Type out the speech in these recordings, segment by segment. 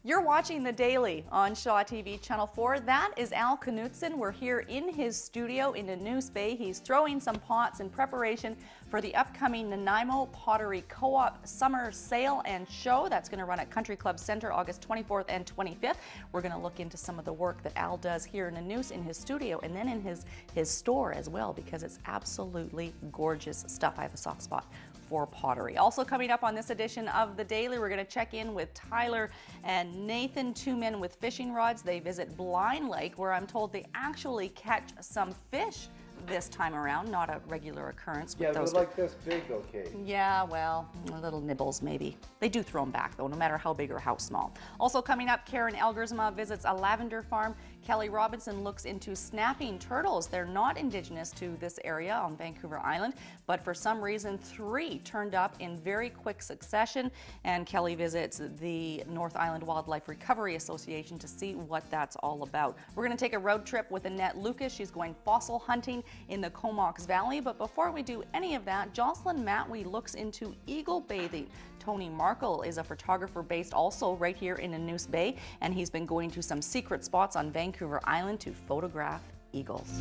You're watching The Daily on Shaw TV Channel 4. That is Al Knutson. We're here in his studio in Nanoose Bay. He's throwing some pots in preparation for the upcoming Nanaimo Pottery Co-op Summer Sale and Show. That's going to run at Country Club Center August 24th and 25th. We're going to look into some of the work that Al does here in Nanoose in his studio and then in his store as well, because it's absolutely gorgeous stuff. I have a soft spot for pottery. Also coming up on this edition of The Daily, we're going to check in with Tyler and Nathan, two men with fishing rods. They visit Blind Lake, where I'm told they actually catch some fish this time around, not a regular occurrence. Yeah, they're like this big though, Kate. Yeah, well, little nibbles maybe. They do throw them back though, no matter how big or how small. Also coming up, Karen Elgersma visits a lavender farm. Kelly Robinson looks into snapping turtles. They're not indigenous to this area on Vancouver Island, but for some reason 3 turned up in very quick succession, and Kelly visits the North Island Wildlife Recovery Association to see what that's all about. We're going to take a road trip with Annette Lucas. She's going fossil hunting in the Comox Valley, but before we do any of that, Jocelyn Matwee looks into eagle bathing. Tony Markle is a photographer based also right here in Nanoose Bay, and he's been going to some secret spots on Vancouver Island to photograph eagles.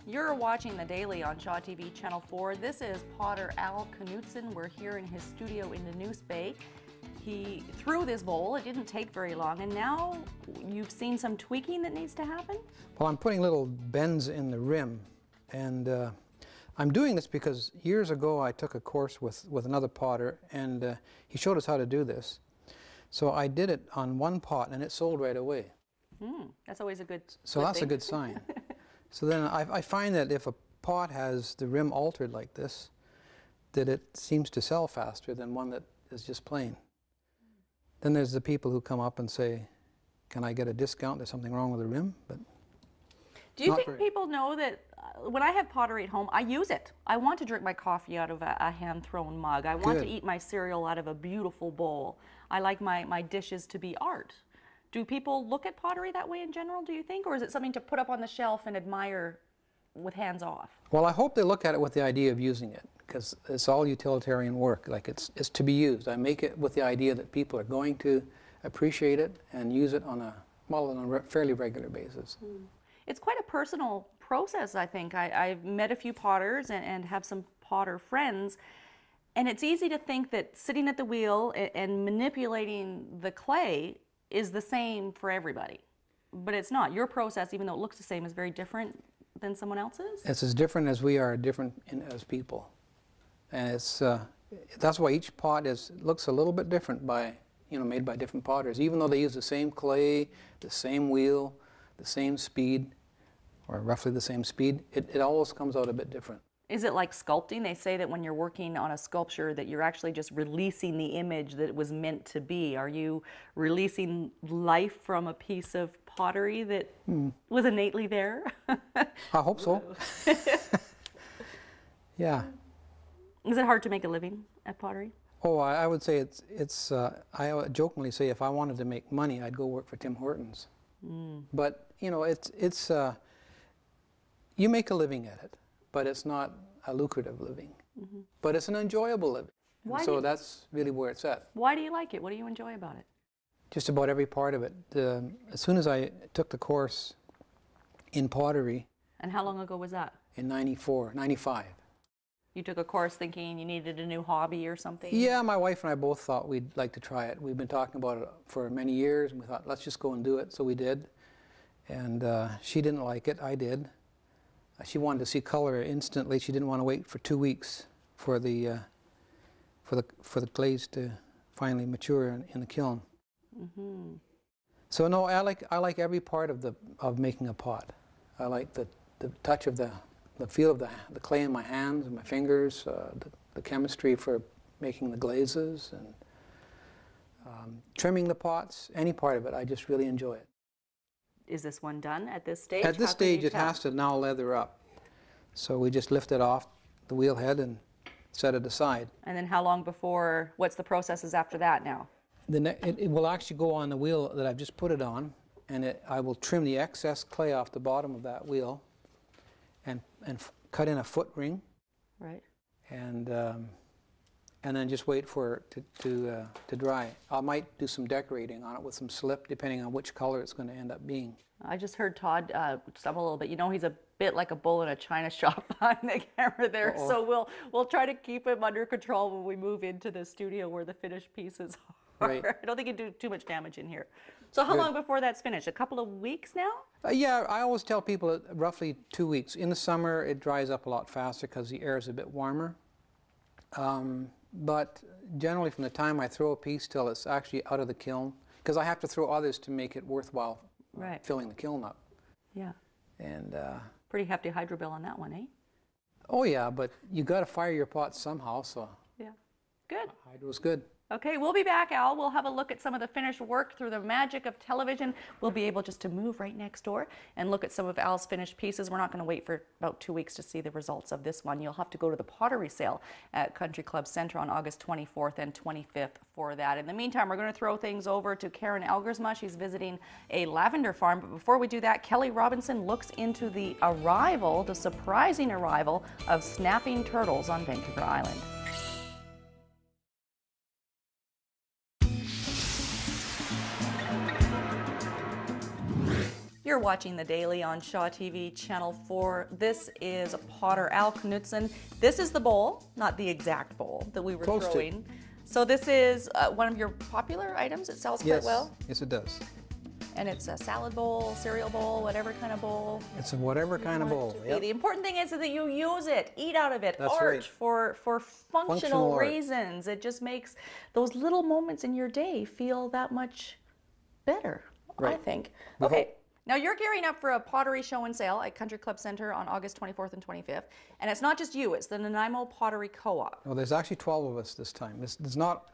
You're watching The Daily on Shaw TV Channel 4. This is Potter Al Knutson. We're here in his studio in Nanoose Bay. He threw this bowl, it didn't take very long, and now you've seen some tweaking that needs to happen? Well, I'm putting little bends in the rim, and I'm doing this because years ago I took a course with another potter, and he showed us how to do this. So I did it on one pot, and it sold right away. That's always a good So that's a good sign. So then I find that if a pot has the rim altered like this, that it seems to sell faster than one that is just plain. Then there's the people who come up and say, can I get a discount? There's something wrong with the rim. But do you think people know that when I have pottery at home, I use it? I want to drink my coffee out of a hand-thrown mug. I want to eat my cereal out of a beautiful bowl. I like my dishes to be art. Do people look at pottery that way in general, do you think? Or is it something to put up on the shelf and admire with hands off? Well, I hope they look at it with the idea of using it, because it's all utilitarian work. Like it's to be used. I make it with the idea that people are going to appreciate it and use it on a fairly regular basis. It's quite a personal process, I think. I've met a few potters and have some potter friends, and it's easy to think that sitting at the wheel and manipulating the clay is the same for everybody, but it's not. Your process, even though it looks the same, is very different than someone else's? It's as different as we are different as people. And it's, that's why each pot looks a little bit different by, made by different potters. Even though they use the same clay, the same wheel, the same speed, or roughly the same speed, it always comes out a bit different. Is it like sculpting? They say that when you're working on a sculpture that you're actually just releasing the image that it was meant to be. Are you releasing life from a piece of pottery that was innately there? I hope so. Yeah. Is it hard to make a living at pottery? Oh, I would say I would jokingly say if I wanted to make money, I'd go work for Tim Hortons. But, you make a living at it, but it's not a lucrative living. But it's an enjoyable living. So that's really where it's at. Why do you like it? What do you enjoy about it? Just about every part of it. As soon as I took the course in pottery. And how long ago was that? In 95. You took a course thinking you needed a new hobby or something? Yeah, my wife and I both thought we'd like to try it. We've been talking about it for many years, and we thought, let's just go and do it. So we did. And she didn't like it. I did. She wanted to see color instantly. She didn't want to wait for 2 weeks for the glaze to finally mature in the kiln. So no, I like every part of making a pot. I like the touch of the feel of the clay in my hands and my fingers, the chemistry for making the glazes, and trimming the pots. Any part of it, I just really enjoy it. Is this one done at this stage? At this stage, it has to now leather up. So we just lift it off the wheel head and set it aside. And then how long before, what's the processes after that now? It will actually go on the wheel that I've just put it on, and I will trim the excess clay off the bottom of that wheel and cut in a foot ring, Right. and then just wait for it to dry. I might do some decorating on it with some slip, depending on which color it's going to end up being. I just heard Todd stumble a little bit. You know, he's a bit like a bull in a china shop behind the camera there. Uh-oh. So we'll try to keep him under control when we move into the studio where the finished pieces are. Right. I don't think he'd do too much damage in here. So how Good. long before that's finished? A couple of weeks now? Yeah, I always tell people roughly 2 weeks. In the summer, it dries up a lot faster because the air is a bit warmer. But generally, from the time I throw a piece till it's actually out of the kiln, because I have to throw others to make it worthwhile Right. filling the kiln up. Yeah. And Pretty hefty hydro bill on that one, eh? oh yeah, but you got to fire your pots somehow, so Yeah. Good. hydro's good. Okay, we'll be back, Al. We'll have a look at some of the finished work through the magic of television. We'll be able just to move right next door and look at some of Al's finished pieces. We're not going to wait for about 2 weeks to see the results of this one. You'll have to go to the pottery sale at Country Club Centre on August 24th and 25th for that. In the meantime, we're going to throw things over to Karen Elgersma. She's visiting a lavender farm. But before we do that, Kelly Robinson looks into the surprising arrival of snapping turtles on Vancouver Island. You're watching The Daily on Shaw TV Channel 4. This is Potter Al Knutson. This is the bowl, not the exact bowl that we were Close throwing. So this is one of your popular items. It sells quite well. Yes, it does. And it's a salad bowl, cereal bowl, whatever kind of bowl. It's a whatever kind of bowl. Yep. The important thing is that you use it, eat out of it, That's art right. for functional art. reasons. It just makes those little moments in your day feel that much better, I Right. think. We Okay. hope. Now you're gearing up for a pottery show and sale at Country Club Centre on August 24th and 25th. And it's not just you, it's the Nanaimo Pottery Co-op. Well, there's actually 12 of us this time.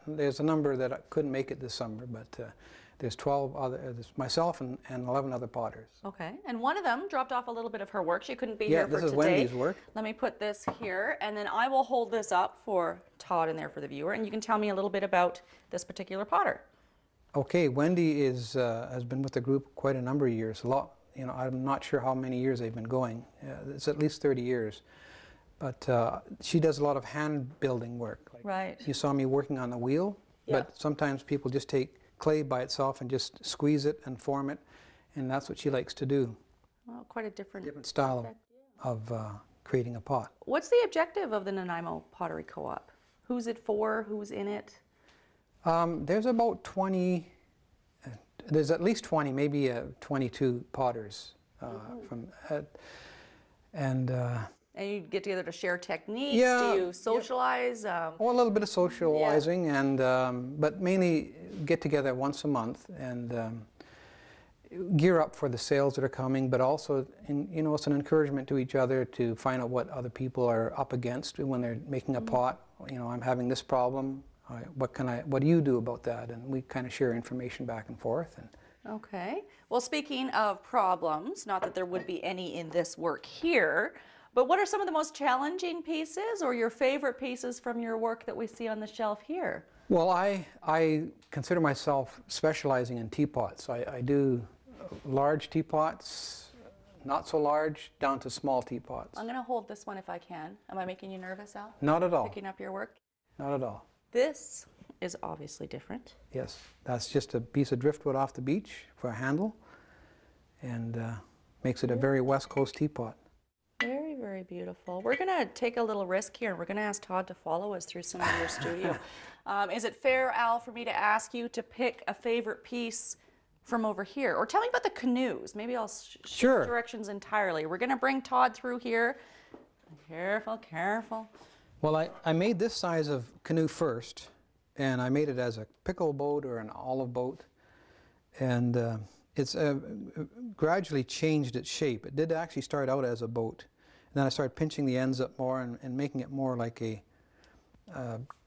There's a number that I couldn't make it this summer, but there's 12 other, there's myself and 11 other potters. Okay, and one of them dropped off a little bit of her work. She couldn't be Yeah, here for this is today. Wendy's work. Let me put this here, and then I will hold this up for Todd in there for the viewer, and you can tell me a little bit about this particular potter. Okay, Wendy has been with the group quite a number of years. A lot, you know, I'm not sure how many years they've been going. It's at least 30 years. But she does a lot of hand building work. Like Right. You saw me working on the wheel, Yeah. but sometimes people just take clay by itself and just squeeze it and form it, and that's what she likes to do. Well, quite a different Style of creating a pot. What's the objective of the Nanaimo Pottery Co-op? Who's it for? Who's in it? There's about 20, there's at least 20, maybe 22 potters And you get together to share techniques? Yeah, Do you socialize? well, a little bit of socializing, and but mainly get together once a month and gear up for the sales that are coming, but also, you know, it's an encouragement to each other to find out what other people are up against when they're making a pot. You know, I'm having this problem. What do you do about that? And we kind of share information back and forth. And Okay. Well, speaking of problems, not that there would be any in this work here, but what are some of the most challenging pieces or your favorite pieces from your work that we see on the shelf here? well, I consider myself specializing in teapots. I do large teapots, not so large, down to small teapots. I'm going to hold this one if I can. Am I making you nervous, Al? Not at all. Picking up your work? Not at all. This is obviously different. Yes, that's just a piece of driftwood off the beach for a handle, and makes it a very West Coast teapot. Very, very beautiful. We're going to take a little risk here, and we're going to ask Todd to follow us through some of your studio. Is it fair, Al, for me to ask you to pick a favorite piece from over here? Or tell me about the canoes. Maybe I'll Sure. shift directions entirely. We're going to bring Todd through here. Careful, careful. Well, I made this size of canoe first, and I made it as a pickle boat or an olive boat, and it's gradually changed its shape. It did actually start out as a boat, and then I started pinching the ends up more and making it more like a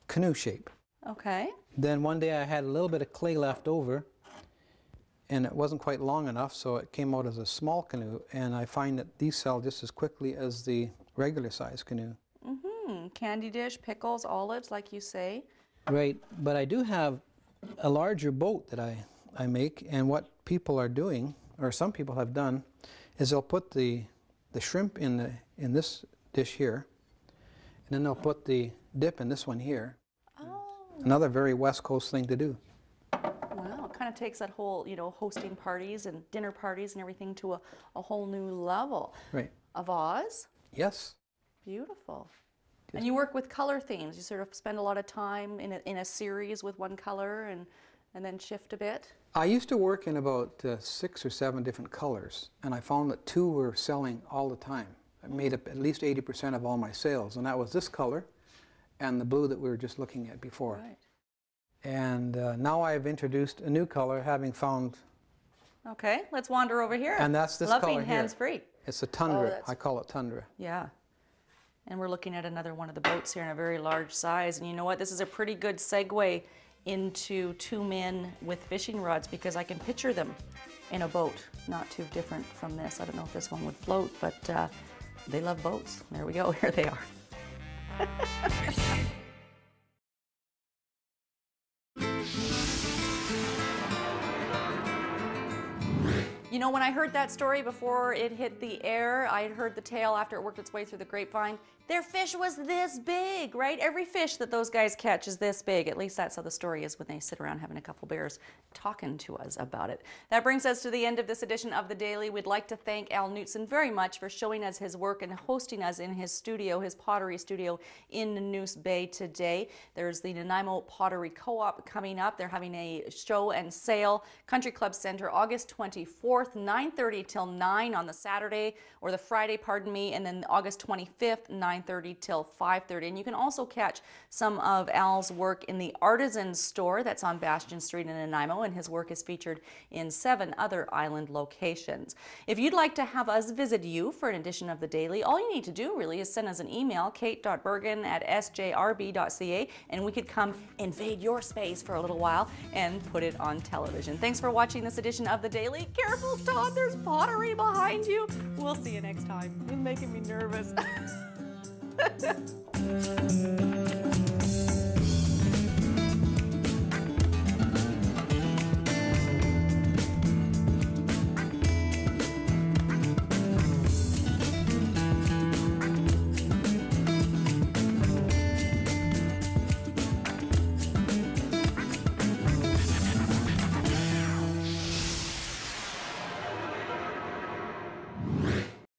canoe shape. Okay. Then one day I had a little bit of clay left over, and it wasn't quite long enough, so it came out as a small canoe, and I find that these sell just as quickly as the regular size canoe. Candy dish, pickles, olives, like you say. Right, but I do have a larger boat that I make, and what people are doing, or some people have done, is they'll put the shrimp in this dish here. And then they'll put the dip in this one here. Oh. Another very West Coast thing to do. Wow, it kind of takes that whole, you know, hosting parties and dinner parties and everything to a whole new level. Right. A vase? Yes. Beautiful. And you work with color themes. You sort of spend a lot of time in a series with one color and then shift a bit. I used to work in about 6 or 7 different colors, and I found that 2 were selling all the time. I made up at least 80% of all my sales, and that was this color and the blue that we were just looking at before. Right. And now I've introduced a new color, having found... Okay, let's wander over here. And that's this Love color being here. hands-free. It's a tundra. that's- I call it tundra. Yeah. And we're looking at another one of the boats here in a very large size. And you know what? This is a pretty good segue into 2 men with fishing rods, because I can picture them in a boat. Not too different from this. I don't know if this one would float, but they love boats. There we go. Here they are. You know, when I heard that story before it hit the air, I had heard the tale after it worked its way through the grapevine. Their fish was this big, right? Every fish that those guys catch is this big. At least that's how the story is when they sit around having a couple beers talking to us about it. That brings us to the end of this edition of The Daily. We'd like to thank Alnutson very much for showing us his work and hosting us in his studio, his pottery studio in Nanoose Bay today. There's the Nanaimo Pottery Co-op coming up. They're having a show and sale, Country Club Center, August 24th, 9:30 till 9 on the Saturday, or the Friday, pardon me, and then August 25th, 9:30 till 5:30. And you can also catch some of Al's work in the Artisan store that's on Bastion Street in Nanaimo, and his work is featured in 7 other island locations. If you'd like to have us visit you for an edition of The Daily, all you need to do really is send us an email, kate.bergen@sjrb.ca, and we could come invade your space for a little while and put it on television. Thanks for watching this edition of The Daily. Careful, Todd, there's pottery behind you. We'll see you next time. You're making me nervous.